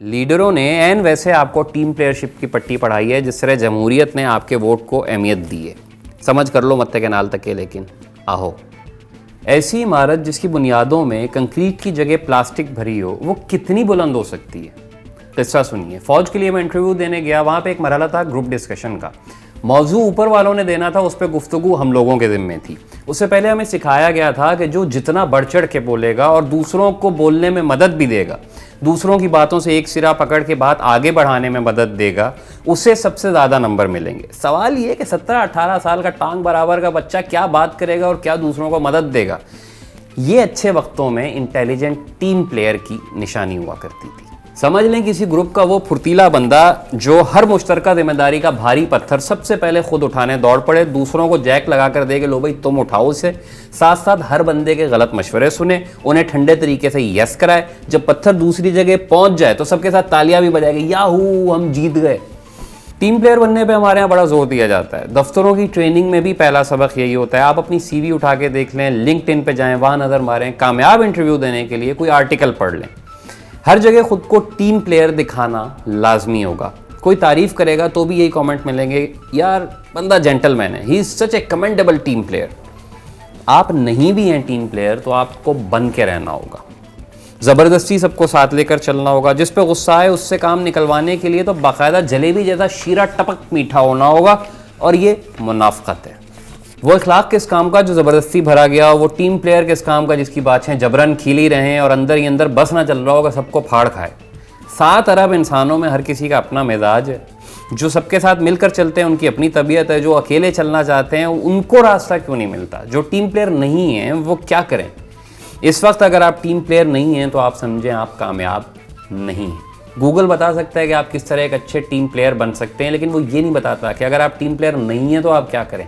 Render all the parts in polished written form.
लीडरों ने एन वैसे आपको टीम प्लेयरशिप की पट्टी पढ़ाई है जिस तरह जमहूरियत ने आपके वोट को अहमियत दी है। समझ कर लो मत्ते के नाल तक के, लेकिन आहो ऐसी इमारत जिसकी बुनियादों में कंक्रीट की जगह प्लास्टिक भरी हो, वो कितनी बुलंद हो सकती है। किस्सा सुनिए। फौज के लिए मैं इंटरव्यू देने गया, वहाँ पे एक मरहला था ग्रुप डिस्कशन का। मौजू ऊपर वालों ने देना था, उस पर गुफ्तगू हम लोगों के ज़िम्मे थी। उससे पहले हमें सिखाया गया था कि जो जितना बढ़ चढ़ के बोलेगा और दूसरों को बोलने में मदद भी देगा, दूसरों की बातों से एक सिरा पकड़ के बात आगे बढ़ाने में मदद देगा, उसे सबसे ज़्यादा नंबर मिलेंगे। सवाल ये कि 17-18 साल का टांग बराबर का बच्चा क्या बात करेगा और क्या दूसरों को मदद देगा। ये अच्छे वक्तों में इंटेलिजेंट टीम प्लेयर की निशानी हुआ करती थी। समझ लें किसी ग्रुप का वो फुर्तीला बंदा जो हर मुश्तरका जिम्मेदारी का भारी पत्थर सबसे पहले खुद उठाने दौड़ पड़े, दूसरों को जैक लगा कर दे कि लो भाई तुम उठाओ उसे, साथ साथ हर बंदे के गलत मशवरे सुने, उन्हें ठंडे तरीके से यस कराए। जब पत्थर दूसरी जगह पहुंच जाए तो सबके साथ तालियां भी बजाएगी, याहू हम जीत गए। टीम प्लेयर बनने पे हमारे यहाँ बड़ा जोर दिया जाता है। दफ्तरों की ट्रेनिंग में भी पहला सबक यही होता है। आप अपनी CV उठा के देख लें, लिंक्डइन पे जाएं, वहाँ नज़र मारें, कामयाब इंटरव्यू देने के लिए कोई आर्टिकल पढ़ लें। हर जगह खुद को टीम प्लेयर दिखाना लाजमी होगा। कोई तारीफ करेगा तो भी यही कमेंट मिलेंगे, यार बंदा जेंटलमैन है, he is such A commendable team player. आप नहीं भी हैं टीम प्लेयर तो आपको बन के रहना होगा। ज़बरदस्ती सबको साथ लेकर चलना होगा। जिस पे गुस्सा है उससे काम निकलवाने के लिए तो बाकायदा जलेबी जैसा शीरा टपक मीठा होना होगा, और ये मुनाफ़क़त है। वो इखलाक किस काम का जो ज़बरदस्ती भरा गया, वो टीम प्लेयर किस काम का जिसकी बातें जबरन खिली रहें और अंदर ही अंदर बस ना चल रहा होगा सबको फाड़ खाए। 7 अरब इंसानों में हर किसी का अपना मिजाज है। जो सबके साथ मिलकर चलते हैं उनकी अपनी तबीयत है, जो अकेले चलना चाहते हैं उनको रास्ता क्यों नहीं मिलता। जो टीम प्लेयर नहीं हैं वो क्या करें। इस वक्त अगर आप टीम प्लेयर नहीं हैं तो आप समझें आप कामयाब नहीं हैं। गूगल बता सकता है कि आप किस तरह एक अच्छे टीम प्लेयर बन सकते हैं, लेकिन वो ये नहीं बताता कि अगर आप टीम प्लेयर नहीं हैं तो आप क्या करें।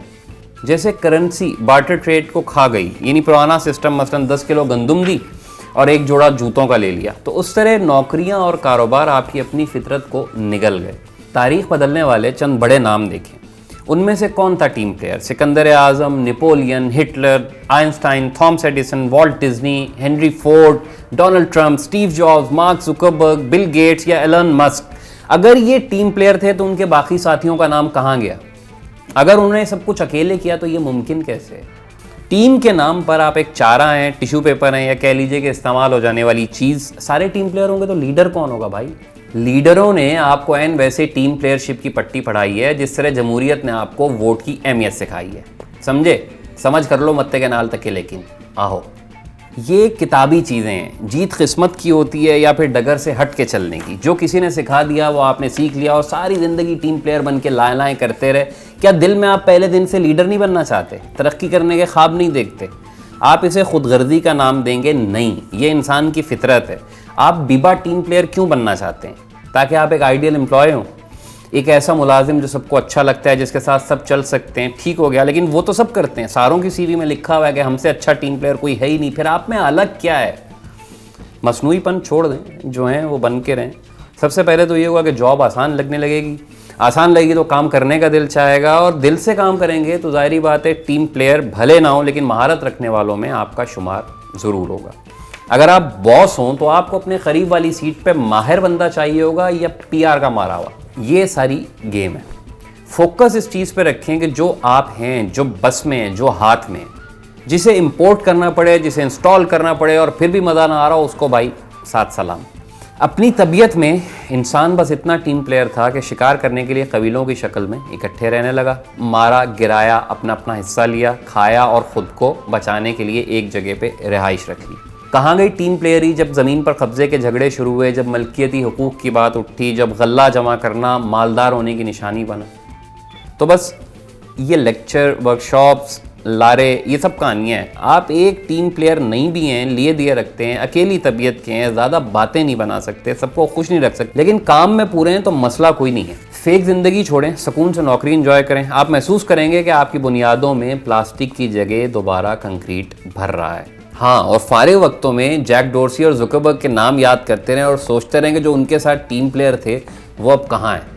जैसे करेंसी बार्टर ट्रेड को खा गई, यानी पुराना सिस्टम मसलन 10 किलो गंदम दी और एक जोड़ा जूतों का ले लिया, तो उस तरह नौकरियां और कारोबार आपकी अपनी फितरत को निगल गए। तारीख बदलने वाले चंद बड़े नाम देखें, उनमें से कौन था team player. Sikandar Azam, Napoleon, Hitler, Einstein, Thomas Edison, Walt Disney, Henry Ford, Donald Trump, Steve Jobs, Mark Zuckerberg, Bill Gates या एलन मस्क। अगर ये टीम प्लेयर थे तो उनके बाकी साथियों का नाम कहाँ गया। अगर उन्होंने सब कुछ अकेले किया तो ये मुमकिन कैसे। टीम के नाम पर आप एक चारा हैं, टिश्यू पेपर हैं, या कह लीजिए कि इस्तेमाल हो जाने वाली चीज़। सारे टीम प्लेयर होंगे तो लीडर कौन होगा भाई। लीडरों ने आपको एन वैसे टीम प्लेयरशिप की पट्टी पढ़ाई है जिस तरह जमहूरियत ने आपको वोट की अहमियत सिखाई है। समझे। समझ कर लो मत्ते के नाल तक के, लेकिन आहो ये किताबी चीज़ें हैं। जीत किस्मत की होती है या फिर डगर से हट के चलने की। जो किसी ने सिखा दिया वो आपने सीख लिया और सारी ज़िंदगी टीम प्लेयर बन के लाएँ लाएँ करते रहे। क्या दिल में आप पहले दिन से लीडर नहीं बनना चाहते, तरक्की करने के ख्वाब नहीं देखते। आप इसे खुदगर्जी का नाम देंगे नहीं, ये इंसान की फितरत है। आप बीबा टीम प्लेयर क्यों बनना चाहते हैं, ताकि आप एक आइडियल एम्प्लॉय हों, एक ऐसा मुलाजिम जो सबको अच्छा लगता है, जिसके साथ सब चल सकते हैं। ठीक हो गया, लेकिन वो तो सब करते हैं। सारों की CV में लिखा हुआ है कि हमसे अच्छा टीम प्लेयर कोई है ही नहीं। फिर आप में अलग क्या है। मसनूईपन छोड़ दें, जो हैं वो बन के रहें। सबसे पहले तो ये हुआ कि जॉब आसान लगने लगेगी। आसान लगेगी तो काम करने का दिल चाहेगा, और दिल से काम करेंगे तो जाहिर बात है टीम प्लेयर भले ना हो लेकिन महारत रखने वालों में आपका शुमार ज़रूर होगा। अगर आप बॉस हों तो आपको अपने करीब वाली सीट पे माहिर बंदा चाहिए होगा या PR का मारा हुआ। ये सारी गेम है। फोकस इस चीज़ पे रखें कि जो आप हैं, जो बस में है, जो हाथ में है, जिसे इंपोर्ट करना पड़े, जिसे इंस्टॉल करना पड़े और फिर भी मज़ा ना आ रहा हो, उसको भाई साथ सलाम। अपनी तबीयत में इंसान बस इतना टीम प्लेयर था कि शिकार करने के लिए कबीलों की शक्ल में इकट्ठे रहने लगा। मारा गिराया, अपना अपना हिस्सा लिया, खाया और ख़ुद को बचाने के लिए एक जगह पे रिहाइश रख ली। कहाँ गई टीम प्लेयरी जब ज़मीन पर कब्ज़े के झगड़े शुरू हुए, जब मलकियती हुकूक़ की बात उठी, जब गल्ला जमा करना मालदार होने की निशानी बना। तो बस ये लेक्चर, वर्कशॉप्स, लारे, ये सब कहानियाँ हैं। आप एक टीम प्लेयर नहीं भी हैं, लिए दिए रखते हैं, अकेली तबीयत के हैं, ज़्यादा बातें नहीं बना सकते, सबको खुश नहीं रख सकते, लेकिन काम में पूरे हैं तो मसला कोई नहीं है। फेक ज़िंदगी छोड़ें, सुकून से नौकरी एंजॉय करें। आप महसूस करेंगे कि आपकी बुनियादों में प्लास्टिक की जगह दोबारा कंक्रीट भर रहा है। हाँ, और फारिग वक्तों में जैक डोर्सी और जुकरबर्ग के नाम याद करते रहें और सोचते रहें कि जो उनके साथ टीम प्लेयर थे वो अब कहाँ हैं।